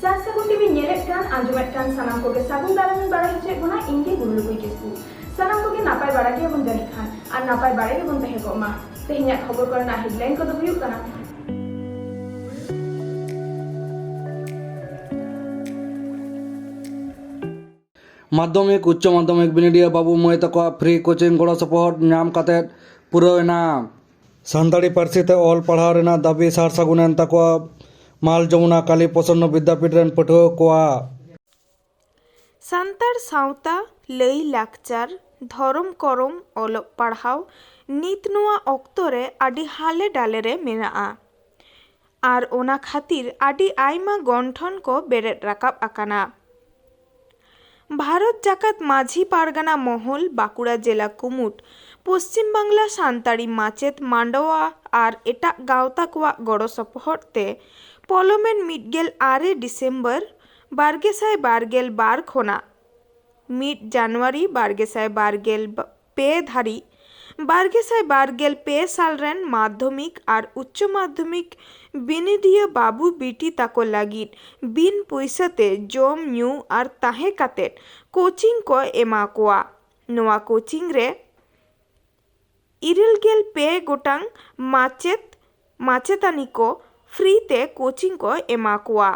ᱥᱟᱨᱥᱟᱹᱜᱩᱱ TV ᱧᱮᱞᱮᱫ ᱠᱟᱱ ᱟᱸᱡᱚᱢᱮᱫ ᱠᱟᱱ ᱥᱟᱱᱟᱢ ᱠᱚᱜᱮ ᱥᱟᱹᱜᱩᱱ ᱫᱟᱨᱟᱢᱤᱧ ᱵᱟᱲᱟᱭ ᱦᱚᱪᱚᱭᱮᱫ ᱵᱚᱱᱟ ᱤᱧ ᱜᱮ ᱜᱩᱨᱩ ᱞᱩᱠᱩᱭ ᱠᱤᱥᱠᱩ ᱥᱟᱱᱟᱢ ᱠᱚᱜᱮ ᱱᱟᱯᱟᱭ ᱵᱟᱲᱟ ᱜᱮᱭᱟᱵᱚᱱ ᱡᱟᱹᱱᱤᱡ ᱠᱷᱟᱱ ᱟᱨ ᱱᱟᱯᱟᱭ ᱵᱟᱲᱟ ᱜᱮᱵᱚᱱ ᱛᱟᱦᱮᱸ ᱠᱚᱜ ᱢᱟ ᱛᱮᱦᱮᱧᱟᱜ ᱠᱷᱚᱵᱚᱨ ᱠᱚᱨᱮᱱᱟᱜ ᱦᱮᱰᱞᱟᱭᱤᱱ ᱠᱚᱫᱚ ᱦᱩᱭᱩᱜ ᱠᱟᱱᱟ माध्यमिक उच्च माध्यमिक बिनिडिया बाबू माई तक फ्री कोचिंग गड़ो सपोर्ट नाम कतेद पुरौना सानताड़ी पार्सी ते ऑल पढ़ाव रेना दाबी सार सागुनेन तक माल जमुना काली प्रसन्न विद्यापीठ रेन पठुआ कोआ सान्ताड़ सावता लई लाकचार धरम करम ओलग पढ़ाव नित नोआ ऑक्तो रे आडी हाले डाले रे मेनाआ आर ओना खातिर आडी आयमा गंठन को बेरेद राकाब आकाना भारत जाकात माझी पारगाना महल बाकुड़ा जिला कुमुट पश्चिम बांगला सान्ताड़ी माचेत मांडवा और एटाग गावता कोआ गड़ो सपोहट ते पलमेन मिडगेल 8 डिसेम्बर 2022 खोना 1 जानुआरी 2022 धारी 2022 साल रेन माध्यमिक और उच्च माध्यमिक बिनिडिया बाबू बीटी ताको लागिद बिन पैसाते जम न्यू और ताहे कातेट कोचिंग को एमा कोआ नोआ कोचिंग रे 9 गोटांग माचेत माचेतानी को फ्री ते कोचिंग को एमा कोआ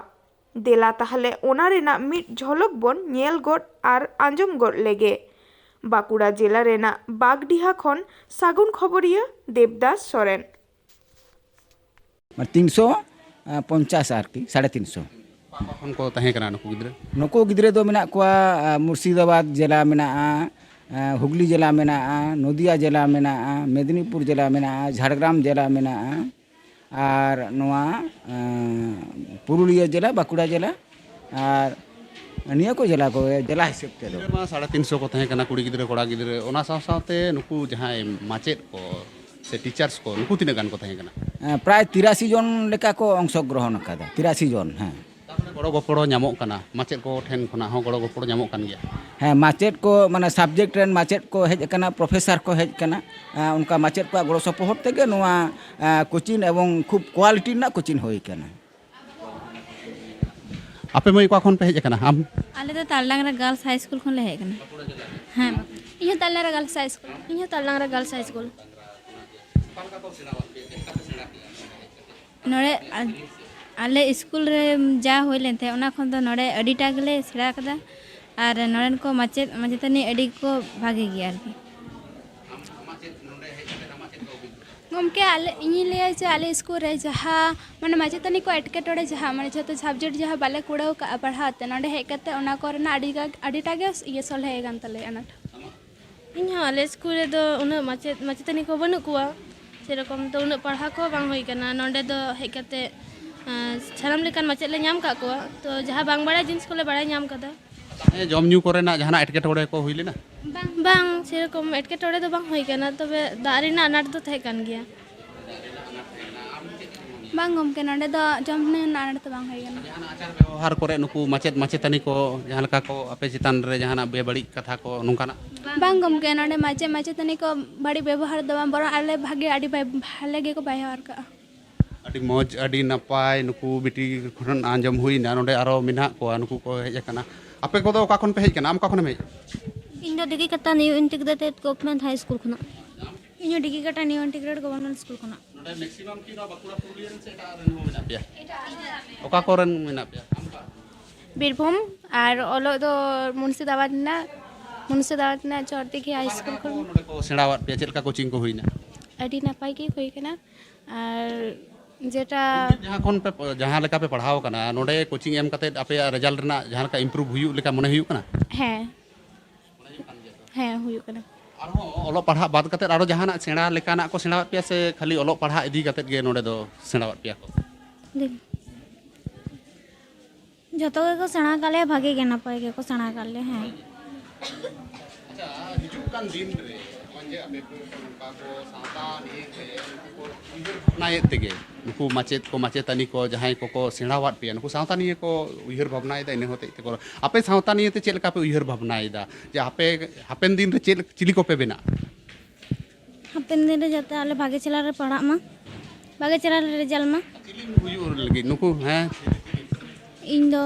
देला ताहले ओना रेना मिट झलक बोन नेल गड और आंजम गड लेगे बाकुड़ा जिला रेना बागडिहा खन सागुन खबरिया देवदास सोरेन 350 आरकी 350 को तहें कना नुकु गिद्रे दो मेना कोआ मुर्शिदाबाद जिला मेना हुगली जिला मेना नदिया जिला मेना मेदिनीपुर जिला मेना झाड़ग्राम जिला मेना और नोआ पुरुलिया जिला बाकुड़ा जिला और निया को जिला हिसाब ते 350 को तहें कना कुड़ी गिद्रे कोड़ा गिद्रे ओना साव सावते नुकु जहां माचेत को से टीचर्स को नुकु तिना गान को तहें कना प्राय 83 जन लेका को अंशग्रहण अकादा 83 जन हाँ गड़ो गपड़ो नामोग कना माचेत को ठेन खना हो गड़ो गपड़ो नामोग कान गया हाँ माचेत को माने सब्जेक्ट रेन माचेत को हेज कना प्रोफेसर को हेज कना उनका माचेत को गड़ो सपोहट तेगे नोआ कोचिंग एवं खूब क्वालिटी ना कोचिंग होई कना आपे मई को खन पे हेज कना हम आले तो तालडांगरा गर्ल्स हाई स्कूल खन ले हेज कना हां इहो तालडांगरा गर्ल्स हाई स्कूल इहो तालडांगरा गर्ल्स हाई स्कूल नोड़े आले स्कूल रे जा होई लेन थे ओना खन तो नोड़े अडिटा गले सेड़ा कदा और नोड़न को माचेत माचेतनी अडी को भागे गया आरकी गमके आले इनी ले जे आले स्कूल रे जहा माने माचेतनी को एटकेटोड़े जहा माने जतो सब्जेक्ट जहा बाले कुड़ाव का पढ़ाते नोड़े हे कते ओना कोरना अडिटा गे ये सोले गान तले अनाट इन आले स्कूल रे दो उन माचेतनी को बनु कुआ सेरकम तो उन पढ़ा को बांग होई कना नोंडे दो हे कते सानाम लेकान माचेत ले नाम का को तो जहां बांग बड़ा जिनिस को ले बड़ा नाम कदा जम न्यू कोरेना जहाना एटकेटोड़े को हुई लेना बांग सेरकम एटकेटोड़े दो बांग होई कना तबे दारिना अनाट दो थे कान गया बांग गमके नोंडे दो जमने नानट तो बांग होई गना आचार व्यवहार करे नुकु माचेत माचेतानी को जहां लका को आपे चितान रे जहाना बेबड़ी कथा को नोंकाना बांग गमके नोंडे माचेतनी को बड़ी व्यवहार दो बर आले भागे आडी भाले गे को व्यवहार का अडी मौज अडी नपाय नुकु बिटी खन आंजम हुई ना नोंडे आरो मिना को नुकु को हेज कना आपे को दो का खन पे हेज कना आम का खन हेज इन डिगी कटा new integrated government high school खना इन डिगी कटा न्यू इंटीग्रेटेड गवर्नमेंट स्कूल खना नोंडे मैक्सिमम की ना बाकुड़ा पुरुलिया से एटा रेन हो मेना पिया ओका कोरन मेना पिया बीरभूम और ओलो दो मुर्शिदाबाद ना चौरती की हाई स्कूल खन नोंडे को सेड़ावात पिया चेलका कोचिंग को हुईना अडी नपाय की होई कना और जेटा जहां खन पे जहां लेका पे पढ़ाव कना नोंडे कोचिंग एम कते आपे रिजल्ट रेना जहां का इंप्रूव हुयु लेका मने हुयु कना है हुयु कना आरो ओलो पढ़ा बाद कते आरो जहाना सेड़ा लेकाना को सेड़ावात पिया से खाली ओलो पढ़ा इदी कते गे नोंडे दो सेड़ावात पिया को जतो को सेणा काले भागे के नपाय के को सेणा काले हैं अच्छा हिजु कान दिन रे जे आपे को साता नि के को नाये तेगे नुकु माचेत को माचेतानी को जहां को सेड़ावात पिया नुकु सावतानी को उयहर भावना इदा इने होते ते को आपे सावतानी ते चेल का पे उयहर भावना इदा जे आपे हापेन दिन रे चेल चिली को पे बेना हापेन दिन रे जते आले भागे चला रे पढ़ा मा भागे चला रे रिजल्ट मा चिली हुयु लगी नुकु हैं ᱤᱧ ᱫᱚ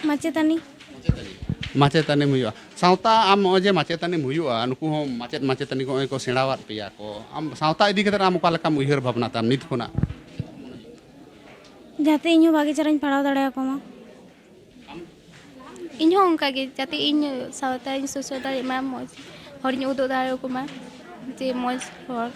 ᱢᱟᱪᱮᱛᱟᱹᱱᱤ ᱢᱟᱪᱮᱛᱟᱹᱱᱤᱢ ᱦᱩᱭᱩᱜᱼᱟ ᱥᱟᱶᱛᱟ ᱟᱢ ᱱᱚᱜᱼᱚᱭ ᱡᱮ ᱢᱟᱪᱮᱛᱟᱹᱱᱤᱢ ᱦᱩᱭᱩᱜᱼᱟ ᱱᱩᱠᱩ ᱦᱚᱸ ᱢᱟᱪᱮᱛᱟᱹᱱᱤ ᱠᱚ ᱱᱚᱜᱼᱚᱭ ᱠᱚ ᱥᱮᱬᱟᱣᱟᱫ ᱯᱮᱭᱟ ᱠᱚ ᱟᱢ ᱥᱟᱶᱛᱟ ᱤᱫᱤ ᱠᱟᱛᱮ ᱟᱢ ᱚᱠᱟ ᱞᱮᱠᱟᱢ ᱩᱭᱦᱟᱹᱨ ᱵᱷᱟᱵᱽᱱᱟ ᱛᱟᱢ ᱱᱤᱛ ᱠᱷᱚᱱᱟᱜ ᱡᱟᱛᱮ ᱤᱧ ᱦᱚᱸ ᱵᱷᱟᱜᱮ ᱪᱮᱦᱨᱟᱧ ᱯᱟᱲᱦᱟᱣ ᱫᱟᱲᱮᱭᱟᱠᱚ ᱢᱟ ᱤᱧ ᱦᱚᱸ ᱚᱱᱠᱟᱜᱮ ᱡᱟᱛᱮ ᱤᱧ ᱥᱟᱶᱛᱟᱧ ᱥᱩᱥᱟᱹᱨ ᱫᱟᱲᱮᱭᱟᱜ ᱢᱟ ᱢᱚᱡᱽ ᱦᱚᱲᱤᱧ ᱩᱫᱩᱜ ᱫᱟᱲᱮᱭᱟᱠᱚ ᱢᱟ ᱡᱮ ᱢᱚᱡᱽ ᱦᱚᱲ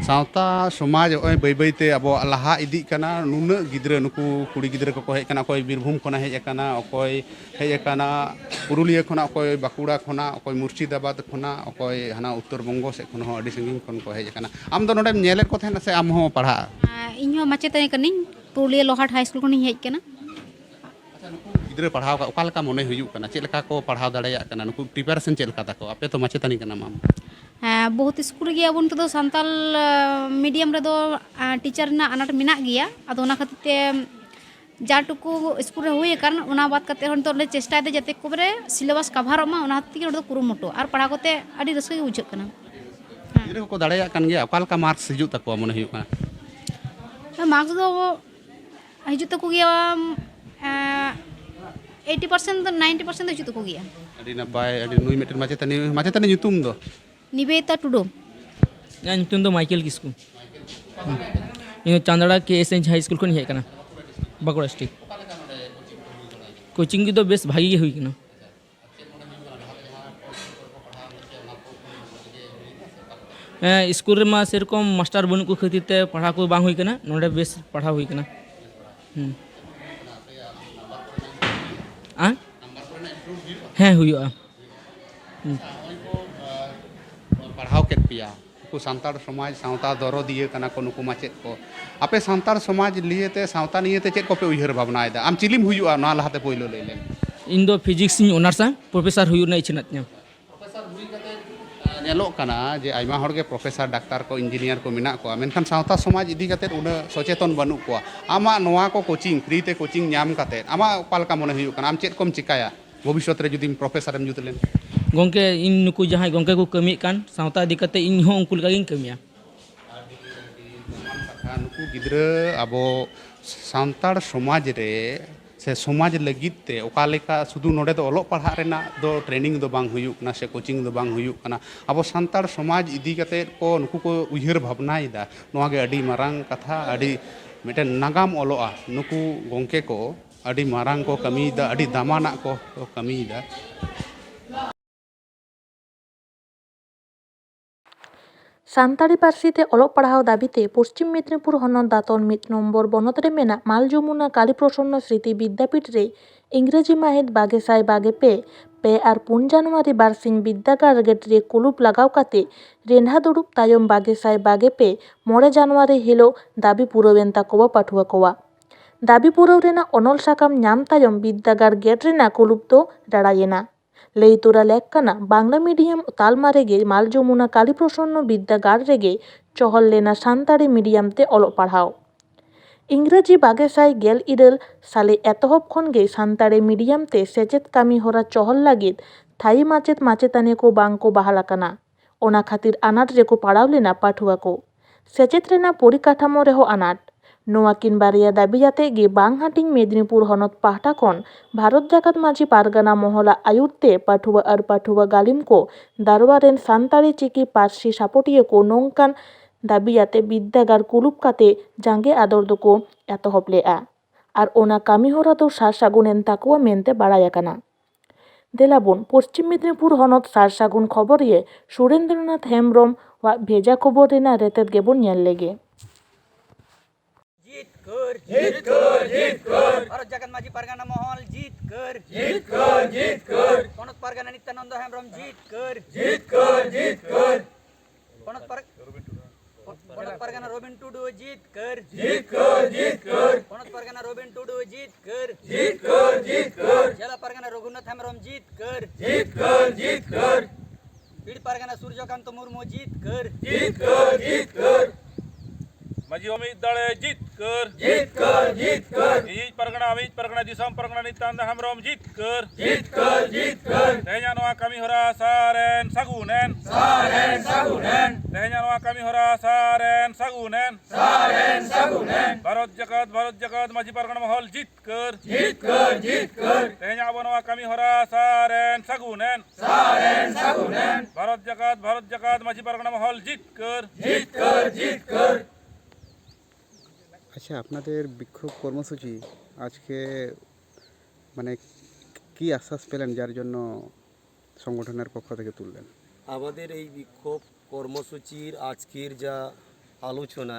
ᱥᱟᱶᱛᱟ ᱥᱚᱢᱟᱡᱽ ᱱᱚᱜᱼᱚᱭ ᱵᱟᱹᱭ ᱵᱟᱹᱭᱛᱮ ᱟᱵᱚᱣᱟᱜ ᱞᱟᱦᱟ ᱤᱫᱤᱜ ᱠᱟᱱᱟ ᱱᱩᱱᱟᱹᱜ ᱜᱤᱫᱽᱨᱟᱹ ᱱᱩᱠᱩ ᱠᱩᱲᱤ ᱜᱤᱫᱽᱨᱟᱹ ᱠᱚᱠᱚ ᱦᱮᱡ ᱟᱠᱟᱱᱟ ᱚᱠᱚᱭ ᱵᱤᱨᱵᱷᱩᱢ ᱠᱷᱚᱱᱟᱜ ᱦᱮᱡ ᱟᱠᱟᱱᱟ ᱚᱠᱚᱭ ᱦᱮᱡ ᱟᱠᱟᱱᱟ ᱯᱩᱨᱩᱞᱤᱭᱟᱹ ᱠᱷᱚᱱᱟᱜ ᱚᱠᱚᱭ ᱵᱟᱸᱠᱩᱲᱟ ᱠᱷᱚᱱᱟᱜ ᱚᱠᱚᱭ ᱢᱩᱨᱥᱤᱫᱟᱵᱟᱫᱽ ᱠᱷᱚᱱᱟᱜ ᱚᱠᱚᱭ ᱦᱟᱱᱟ ᱩᱛᱛᱚᱨ ᱵᱚᱝᱜᱚ ᱥᱮᱫ ᱠᱷᱚᱱ ᱦᱚᱸ ᱟᱹᱰᱤ ᱥᱟᱺᱜᱤᱧ ᱠᱷᱚᱱ ᱠᱚ ᱦᱮᱡ ᱟᱠᱟᱱᱟ ᱟᱢ ᱫᱚ ᱱᱚᱰᱮᱢ ᱧᱮᱞᱮᱫ ᱠᱚ ᱛᱟᱦᱮᱱᱟ ᱥᱮ ᱟᱢ ᱦᱚᱸ ᱯᱟᱲᱦᱟᱜᱼᱟ ᱤᱧ ᱦᱚᱸ ᱢᱟᱪᱮᱛᱟᱹᱱᱤ ᱠᱟᱹᱱᱟᱹᱧ ᱯᱩᱨᱩᱞᱤᱭᱟᱹ ᱞᱚᱦᱟᱴ ᱦᱟᱭ ᱤᱥᱠᱩᱞ ᱠᱷᱚᱱᱤᱧ ᱦᱮᱡ ᱟᱠᱟᱱᱟ ᱜᱤᱫᱽᱨᱟᱹ ᱯᱟᱲᱦᱟᱣ ᱚᱠᱟ ᱞᱮᱠᱟ ᱢᱚᱱᱮ ᱦᱩᱭᱩᱜ ᱠᱟᱱᱟ ᱪᱮᱫ ᱞᱮᱠᱟ ᱠᱚ ᱯᱟᱲᱦᱟᱣ ᱫᱟᱲᱮᱭᱟᱜ ᱠᱟᱱᱟ ᱱᱩᱠᱩ ᱯᱨᱤᱯᱟᱨᱮᱥᱚᱱ ᱪᱮᱫ ᱞᱮᱠᱟ ᱛᱟᱠᱚ ᱟᱯᱮ ᱛᱚ ᱢᱟᱪᱮᱛᱟᱹᱱᱤ ᱠᱟᱱᱟᱢ ᱟᱢ ᱵᱚᱦᱩᱛ ᱤᱥᱠᱩᱞ ᱨᱮᱜᱮ ᱟᱵᱚ ᱱᱤᱛᱚᱜ ᱫᱚ ᱥᱟᱱᱛᱟᱲ ᱢᱤᱰᱤᱭᱟᱢ ᱨᱮᱫᱚ ᱴᱤᱪᱟᱨ ᱨᱮᱱᱟᱜ ᱟᱱᱟᱴ ᱢᱮᱱᱟᱜ ᱜᱮᱭᱟ ᱟᱫᱚ ᱚᱱᱟ ᱠᱷᱟᱹᱛᱤᱨ ᱛᱮ ᱡᱟ ᱴᱩᱠᱩ ᱤᱥᱠᱩᱞ ᱨᱮ ᱦᱩᱭ ᱟᱠᱟᱱ ᱚᱱᱟ ᱵᱟᱫ ᱠᱟᱛᱮ ᱦᱚᱸ ᱱᱤᱛᱚᱜ ᱞᱮ ᱪᱮᱥᱴᱟᱭᱮᱫᱟ ᱡᱟᱛᱮ ᱠᱚᱵᱨᱮ ᱥᱤᱞᱮᱵᱟᱥ ᱠᱟᱵᱷᱟᱨᱚᱜ ᱢᱟ ᱚᱱᱟ ᱦᱚᱛᱮᱡ ᱛᱮᱜᱮ ᱱᱚᱰᱮ ᱫᱚ ᱠᱩᱨᱩᱢᱩᱴᱩ ᱟᱨ ᱯᱟᱲᱦᱟᱣ ᱠᱟᱛᱮ ᱟᱹᱰꯤ ᱨᱟᱹᱥᱠᱟᱹ ᱜᱮ ᱵᱩᱡᱷᱟᱹᱜ ᱠᱟᱱᱟ ᱜᱤᱫᱽᱨᱟᱹ ᱠᱚᱠᱚ ᱫᱟᱲᱮᱭᱟᱜ ᱠᱟᱱ ᱜᱮᱭᱟ ᱚᱠᱟ ᱞᱮᱠᱟ ᱢᱟর্কস ᱦᱤᱡᱩᱜ ᱛᱟᱠᱚᱣᱟ ᱢᱚᱱᱮ ᱦᱩᱭᱩᱜ ᱠᱟᱱᱟ ᱢᱟর্কᱥ ᱫᱚ ᱦᱤᱡᱩᱜ ᱛᱟᱠᱚ ᱜᱮᱭᱟ 80% ᱫᱚ 90% ᱫᱚ ᱦᱤᱡᱩᱜ ᱛᱟᱠᱚ ᱜᱮᱭᱟ ᱟᱹᱰᱤ ᱱᱟᱯᱟᱭ ᱟᱹᱰᱤ ᱱᱩᱭ ᱢᱤᱫᱴᱮᱱ ᱢᱟᱪᱮᱛᱟᱹᱱᱤ ᱧᱩᱛᱩᱢ ᱫᱚ ᱱᱤᱵᱮᱫᱤᱛᱟ ᱴᱩᱰᱩ ᱤᱧᱟᱹᱜ ᱧᱩᱛᱩᱢ ᱫᱚ ᱢᱟᱭᱠᱮᱞ ᱠᱤᱥᱠᱩ ᱤᱧ ᱪᱟᱸᱫᱲᱟ KSH ᱦᱟই ᱤᱥᱠᱩᱞ ᱠᱷᱚᱱᱤᱧ ᱦᱮᱡ ᱟᱠᱟᱱᱟ ᱵᱟᱸᱠᱩᱲᱟ ᱰᱤᱥᱴᱨᱤᱠᱴ ᱠᱳᱪᱤᱝ ᱠᱚᱫᱚ ᱵᱮᱥ ᱵᱷᱟᱜᱤ ᱜᱮ ᱦᱩᱭ ᱟᱠᱟᱱᱟ ᱤᱥᱠᱩᱞ ᱨᱮᱢᱟ ᱥᱮᱨᱚᱠᱚᱢ ᱢᱟᱥᱴᱟᱨ ᱵᱟᱹᱱᱩᱜ ᱠᱚ ᱠᱷᱟᱹᱛᱤᱨ te ᱯᱟᱲᱦᱟᱣ ᱠᱚ ᱵᱟᱝ ᱦᱩᱭ ᱟᱠᱟᱱᱟ ᱱᱚᱰᱮ ᱵᱮᱥ ᱯᱟᱲᱦᱟᱣ ᱦᱩᱭ ᱟᱠᱟᱱᱟ ᱦᱮᱸ ᱦᱩᱭᱩᱜᱼᱟ ᱯᱟᱲᱦᱟᱣ ᱠᱮᱫ ᱯᱮᱭᱟ ᱱᱩᱠᱩ ᱥᱟᱱᱛᱟᱲ ᱥᱚᱢᱟᱡᱽ ᱥᱟᱶᱛᱟ ᱫᱚᱨᱚᱫᱤᱭᱟᱹ ᱠᱟᱱᱟ ᱠᱚ ᱱᱩᱠᱩ ᱢᱟᱪᱮᱫ ko ᱟᱯᱮ ᱥᱟᱱᱛᱟᱲ ᱥᱚᱢᱟᱡᱽ ᱱᱤᱭᱮᱛᱮ ᱥᱟᱶᱛᱟ ᱱᱤᱭᱮᱛᱮ ᱪᱮᱫ ᱠᱚᱯᱮ ᱩᱭᱦᱟᱹᱨ ᱵᱷᱟᱵᱽᱱᱟᱭᱮᱫᱟ ᱟᱢ ᱪᱤᱞᱤᱢ ᱦᱩᱭᱩᱜᱼᱟ ᱱᱚᱣᱟ ᱞᱟᱦᱟᱛᱮ ᱯᱳᱭᱞᱳ ᱞᱟᱹᱭ ᱞᱮᱢ ᱤᱧ ᱫᱚ ᱯᱷᱤᱡᱤᱠᱥ ᱤᱧ ᱚᱱᱟᱨᱥᱟ ᱯᱨᱚᱯᱷᱮᱥᱟᱨ ᱦᱩᱭᱩᱜ ᱨᱮᱱᱟᱜ ᱤᱪᱪᱷᱟᱹ ᱢᱮᱱᱟᱜ ᱛᱤᱧᱟ ᱧᱮᱞᱚᱜ ᱠᱟᱱᱟ ᱡᱮ ᱟᱭᱢᱟ ᱦᱚᱲᱜᱮ ᱯᱨᱚᱯᱷᱮᱥᱟᱨ ᱰᱟᱠᱛᱟᱨ ᱠᱚ ᱤᱧᱡᱤᱱᱤᱭᱟᱨ ᱠᱚ ᱢᱮᱱᱟᱜ ᱠᱚᱣᱟ ᱢᱮᱱᱠᱷᱟᱱ ᱥᱟᱶᱛᱟ ᱥᱚᱢᱟᱡᱽ ᱤᱫᱤ ᱠᱟᱛᱮᱫ ᱩᱱᱟᱹᱜ ᱥᱚᱪᱮᱛᱚᱱ ᱵᱟᱹᱱᱩᱜ ᱠᱚᱣᱟ ᱟᱢᱟᱜ ᱱᱚᱣᱟ ᱠᱚ ᱠᱳᱪᱤᱝ ᱯᱷᱨᱤ ᱛᱮ ᱠᱳᱪᱤᱝ ᱧᱟᱢ ᱠᱟᱛᱮᱫ ᱟᱢᱟᱜ ᱚᱠᱟ ᱞᱮᱠᱟ ᱢᱚᱱᱮ ᱦᱩᱭᱩᱜ ᱠᱟᱱᱟ ᱟᱢ ᱪᱮᱫ ᱠᱚᱢ ᱪᱤᱠᱟᱹᱭᱟ ᱵᱷᱚᱵᱤᱥᱥᱚᱛ ᱨᱮ ᱡᱩᱫᱤᱢ ᱯᱨᱚᱯᱷᱮᱥᱟᱨᱮᱢ ᱡᱩᱛ ᱞᱮᱱ ᱜᱚᱝᱠᱮ ᱤᱧ ᱱᱩᱠᱩ ᱡᱟᱦᱟᱸᱭ ᱜᱚᱝᱠᱮ ᱠᱚ ᱠᱟᱹᱢᱤᱭᱮᱫ ᱠᱟᱱ ᱥᱟᱶᱛᱟ ᱤᱫᱤ ᱠᱟᱛᱮ ᱤᱧ ᱦᱚᱸ ᱩᱱᱠᱩ ᱞᱮᱠᱟᱜᱤᱧ ᱠᱟᱹᱢᱤᱭᱟ ᱱᱩᱠᱩ ᱜᱤᱫᱽᱨᱟᱹ ᱟᱵᱚ ᱥᱟᱱᱛᱟᱲ ᱥᱚᱢᱟᱡᱽ ᱨᱮ ᱥᱮ ᱥᱚᱢᱟᱡᱽ ᱞᱟᱹᱜᱤᱫ te ᱚᱠᱟ ᱞᱮᱠᱟ ᱥᱩᱫᱷᱩ ᱱᱚᱰᱮ ᱫᱚ ᱚᱞᱚᱜ ᱯᱟᱲᱦᱟᱜ ᱨᱮᱱᱟᱜ ᱫᱚ ᱴᱨᱮᱱᱤᱝ ᱫᱚ ᱵᱟᱝ ᱦᱩᱭᱩᱜ ᱠᱟᱱᱟ ᱥᱮ ᱠᱳᱪᱤᱝ ᱫᱚ ᱵᱟᱝ ᱦᱩᱭᱩᱜ ᱠᱟᱱᱟ ᱟᱵᱚ ᱥᱟᱱᱛᱟᱲ ᱥᱚᱢᱟᱡᱽ ᱤᱫᱤ ᱠᱟᱛᱮᱫ ko ᱱᱩᱠᱩ ko ᱩᱭᱦᱟᱹᱨ ᱵᱷᱟᱵᱽᱱᱟᱭᱮᱫᱟ ᱱᱚᱣᱟ ᱜᱮ ᱟᱹᱰᱤ ᱢᱟᱨᱟᱝ ᱠᱟᱛᱷᱟ ᱟᱹᱰᱤ ᱢᱤᱫᱴᱮᱱ ᱱᱟᱜᱟᱢ ᱚᱞᱚᱜᱼᱟ ᱱᱩᱠᱩ ᱜᱚᱝᱠᱮ ko ᱟᱹᱰᱤ ᱢᱟᱨᱟᱝ ko ᱠᱟᱹᱢᱤᱭᱮᱫᱟ ᱟᱹᱰᱤ ᱫᱟᱢᱟᱱᱟᱜ ko ᱠᱟᱹᱢᱤᱭᱮᱫᱟ ᱥᱟᱱᱛᱟᱲᱤ ᱯᱟᱹᱨᱥᱤ ᱛᱮ ᱚᱞᱚᱜ ᱯᱟᱲᱦᱟᱣ ᱫᱟᱹᱵᱤᱛᱮ ᱯᱚᱥᱪᱤᱢ ᱢᱮᱫᱽᱱᱤᱯᱩᱨ ᱦᱚᱱᱚᱛ ᱫᱟᱸᱛᱚᱱ 1 নম্বর ᱵᱚᱱᱚᱛ ᱨᱮ ᱢᱮᱱᱟᱜ ᱢᱟᱞ ᱡᱚᱢᱩᱱᱟ ᱠᱟᱞᱤ ᱯᱨᱚᱥᱚᱱᱱᱚ ᱥᱨᱤᱛᱤ ᱵᱤᱫᱽᱫᱟᱯᱤᱴ ᱨᱮ ᱤᱝᱨᱮᱡᱤ ᱢᱟᱹᱦᱤᱛ 2022 ᱯᱮ ᱟᱨ 4 ᱡᱟᱱᱩᱣᱟᱨᱤ ᱵᱟᱨᱥᱤᱧ ᱵᱤᱫᱽᱫᱟᱹᱜᱟᱲ ᱜᱮᱴ ᱨᱮ ᱠᱩᱞᱩᱯ ᱞᱟᱜᱟᱣ ᱠᱟᱛᱮ ᱨᱮᱸᱰᱷᱟ ᱫᱩᱲᱩᱵ ᱛᱟᱭᱚᱢ 2022 5 ᱡᱟᱱᱩᱣᱟᱨᱤ ᱦᱤᱞᱳᱜ ᱫᱟᱵᱤ ᱯᱩᱨᱟᱹᱣᱮᱱ ᱛᱟᱠᱚᱣᱟ ᱯᱟᱹᱴᱷᱩᱣᱟᱹ ᱠᱚᱣᱟᱜ ᱫᱟᱵᱤ ᱯᱩᱨᱟᱹᱣ ᱨᱮᱱᱟᱜ ᱚᱱᱚᱞ ᱥᱟᱠᱟᱢ ᱧᱟᱢ ᱛᱟᱭᱚᱢ ᱵᱤᱫᱽᱫᱟᱹᱜᱟᱲ ᱜᱮᱴ ᱨᱮᱱᱟᱜ ᱠᱩᱞᱩᱯ ᱫᱚ ᱨᱟᱲᱟᱭᱮᱱᱟ ᱞᱟᱹᱭ ᱛᱚᱨᱟ ᱞᱮᱠ ᱠᱟᱱᱟ ᱵᱟᱝᱞᱟ ᱢᱤᱰᱤᱭᱟᱢ ᱛᱟᱞᱢᱟ ᱨᱮᱜᱮ ᱢᱟᱞ ᱡᱚᱢᱩᱱᱟ ᱠᱟᱞᱤ ᱯᱨᱚᱥᱚᱱᱱᱚ ᱵᱤᱫᱽᱫᱟᱹᱜᱟᱲ ᱨᱮᱜᱮ ᱪᱚᱦᱚᱞ ᱞᱮᱱᱟ ᱥᱟᱱᱛᱟᱲᱤ ᱢᱤᱰᱤᱭᱟᱢ ᱛᱮ ᱚᱞᱚᱜ ᱯᱟᱲᱦᱟᱣ ᱤᱝᱨᱮᱡᱤ 2017 সালে এতহব ᱠᱷᱚᱱ ᱜᱮ ᱥᱟᱱᱛᱟᱲᱤ ᱢᱤᱰᱤᱭᱟᱢ ᱛᱮ ᱥᱮᱪᱮᱫ ᱠᱟᱹᱢᱤ ᱦᱚᱨᱟ ᱪᱚᱦᱚᱞ ᱞᱟᱹᱜᱤᱫ ᱛᱷᱟᱭᱤ ᱢᱟᱪᱮᱫ ᱢᱟᱪᱮᱛᱟᱹᱱᱤ ᱠᱚ ᱵᱟᱝ ᱠᱚ ᱵᱟᱦᱟᱞ ᱟᱠᱟᱱᱟ ᱚᱱᱟ ᱠᱷᱟᱹᱛᱤᱨ ᱟᱱᱟᱴ ᱨᱮᱠᱚ ᱯᱟᱲᱟᱣ ᱞᱮᱱᱟ ᱯᱟᱹᱴᱷᱩᱣᱟᱹ ᱠᱚ ᱥᱮᱪᱮᱫ ᱨᱮᱱᱟᱜ ᱯᱚᱨᱤᱠᱟᱴᱷᱟᱢᱳ ᱨᱮᱦᱚᱸ ᱟᱱᱟᱴ ᱱᱚᱣᱟ ᱠᱤᱱ ᱵᱟᱨᱭᱟ ᱫᱟᱹᱵᱤ ᱟᱛᱮ ᱜᱮ ᱵᱟᱝ ᱦᱟᱹᱴᱤᱧ ᱢᱮᱫᱽᱱᱤᱯᱩᱨ ᱦᱚᱱᱚᱛ ᱯᱟᱦᱴᱟ ᱠᱷᱚᱱ ᱵᱷᱟᱨᱚᱛ ᱡᱟᱠᱟᱛ ᱢᱟᱹᱡᱷᱤ ᱯᱟᱨᱜᱟᱱᱟ ᱢᱚᱦᱚᱞᱟᱜ ᱟᱹᱭᱩᱨ ᱛᱮ ᱯᱟᱹᱴᱷᱩᱣᱟᱹ ᱟᱨ ᱯᱟᱹᱴᱷᱩᱣᱟᱹ ᱜᱟᱹᱞᱤᱢ ᱠᱚ ᱫᱟᱨᱣᱟ ᱨᱮᱱ ᱥᱟᱱᱛᱟᱲᱤ ᱪᱤᱠᱤ ᱯᱟᱹᱨᱥᱤ ᱥᱟᱯᱚᱴᱤᱭᱟᱹ ᱠᱚ ᱱᱚᱝᱠᱟᱱ ᱫᱟᱹᱵᱤ ᱟᱛᱮ ᱵᱤᱫᱽᱫᱟᱹᱜᱟᱲ ᱠᱩᱞᱩᱯ ᱠᱟᱛᱮ ᱡᱟᱸᱜᱮ ᱟᱫᱚᱨ ᱫᱚᱠᱚ ᱮᱛᱚᱦᱚᱵ ᱞᱮᱜᱼᱟ ᱟᱨ ᱚᱱᱟ ᱠᱟᱹᱢᱤ ᱦᱚᱨᱟ ᱫᱚ ᱥᱟᱨᱥᱟᱹᱜᱩᱱᱮᱱ ᱛᱟᱠᱚᱣᱟ ᱢᱮᱱᱛᱮ ᱵᱟᱲᱟᱭ ᱟᱠᱟᱱᱟ ᱫᱮᱞᱟᱵᱚᱱ ᱯᱚᱥᱪᱤᱢ ᱢᱮᱫᱽᱱᱤᱯᱩᱨ ᱦᱚᱱᱚᱛ ᱥᱟᱨᱥᱟᱹᱜᱩᱱ ᱠᱷᱚᱵᱚᱨᱤᱭᱟᱹ ᱥᱩᱨᱮᱱᱫᱨᱚᱱᱟᱛᱷ ᱦᱮᱢᱵᱨᱚᱢ ᱣᱟᱜ ᱵᱷᱮᱡᱟ ᱠᱷᱚᱵᱚᱨ ᱨᱮᱱᱟᱜ ᱨᱮᱛᱮᱫ ᱜᱮᱵᱚᱱ ᱧᱮᱞ ᱞᱮᱜᱮ जितकर जितकर जितकर भारत जगत माझी परगना मोहल जितकर जितकर जितकर पणत परगना नित्यानंद हेमब्रम जितकर जितकर जितकर पणत परगना रोबिन टुडू जितकर जितकर जितकर पणत परगना रोबिन टुडू जितकर जितकर जितकर जिला परगना रघुनाथ हेमब्रम जितकर जितकर जितकर पीड़ परगना सूर्यकांत मुर्मू जितकर जितकर जितकर माजी अमित दाड़े जितकर जितकर जितकर इज परगना अमित परगना दिसम परगना नित्यानंद हेमब्रम जितकर जितकर जितकर तेहnya नोआ कमी होरा सारेन सागुनेन सारेन सागुनेन तेहnya नोआ कमी होरा सारेन सागुनेन सारेन सागुनेन भारत जगत माजी पारगना महल जितकर tehnya abo nawa kami hora saren sagunen Bharat जगत माजी पारगना महल जितकर আচ্ছা, আপনাদের বিক্ষোভ কর্মসূচি আজকে মানে কি আশ্বাস পেলেন যার জন্য সংগঠনের পক্ষ থেকে তুললেন? আমাদের এই বিক্ষোভ কর্মসূচির আজকের যা আলোচনা,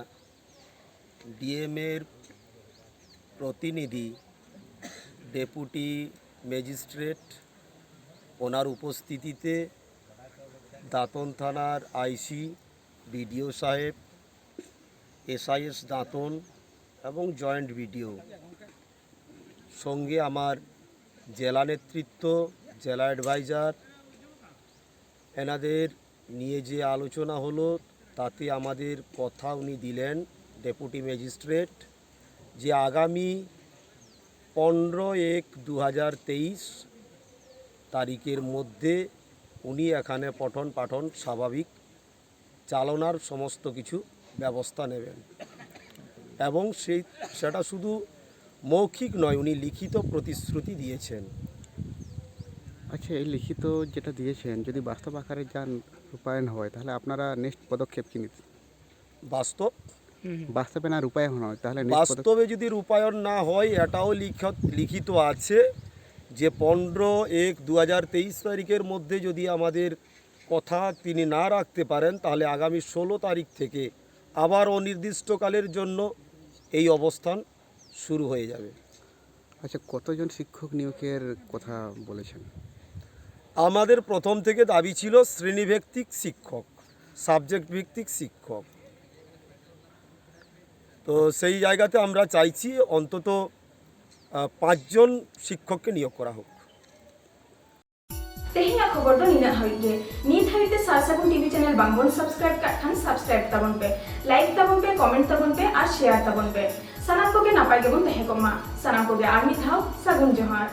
ডিএমের প্রতিনিধি ডেপুটি ম্যাজিস্ট্রেট ওনার উপস্থিতিতে দাঁতন থানার আইসি, বিডিও সাহেব, এসআইএস দাঁতন এবং জয়েন্ট বিডিও সঙ্গে আমার জেলা নেতৃত্ব, জেলা অ্যাডভাইজার, এনাদের নিয়ে যে আলোচনা হলো তাতে আমাদের কথা উনি দিলেন ডেপুটি ম্যাজিস্ট্রেট যে আগামী 15/1/2023 তারিখের মধ্যে উনি এখানে পঠন পাঠন স্বাভাবিক চালনার সমস্ত কিছু ব্যবস্থা নেবেন এবং সেটা শুধু মৌখিক নয়, উনি লিখিত প্রতিশ্রুতি দিয়েছেন। আচ্ছা, এই লিখিত যেটা দিয়েছেন যদি বাস্তব আকারে যান রূপায়ণ হয় তাহলে আপনারা নেক্সট পদক্ষেপ কি নিতে? বাস্তবে না রূপায়ণ হয় তাহলে বাস্তবে যদি রূপায়ণ না হয় এটাও লিখিত আছে যে 15/1/2023 তারিখের মধ্যে যদি আমাদের কথা তিনি না রাখতে পারেন তাহলে আগামী 16 তারিখ থেকে আবার অনির্দিষ্টকালের জন্য এই অবস্থান শুরু হয়ে যাবে। আচ্ছা, কতজন শিক্ষক নিয়োগের কথা বলেছেন? আমাদের প্রথম থেকে দাবি ছিল শ্রেণীভিত্তিক শিক্ষক, সাবজেক্ট ভিত্তিক শিক্ষক। তো সেই জায়গাতে আমরা চাইছি অন্তত 5 জন শিক্ষককে নিয়োগ করা হোক। तेहिया खबर दो निना हई गे नीत हईते सारसागुन टीवी चैनल बांगबन सब्सक्राइब का खान सब्सक्राइब ताबन पे लाइक ताबन पे कमेंट ताबन पे और शेयर ताबन पे सनाम को के नापाय गेबन तहे को मा सनाम को गे आर्मी थाव सागुन जोहार।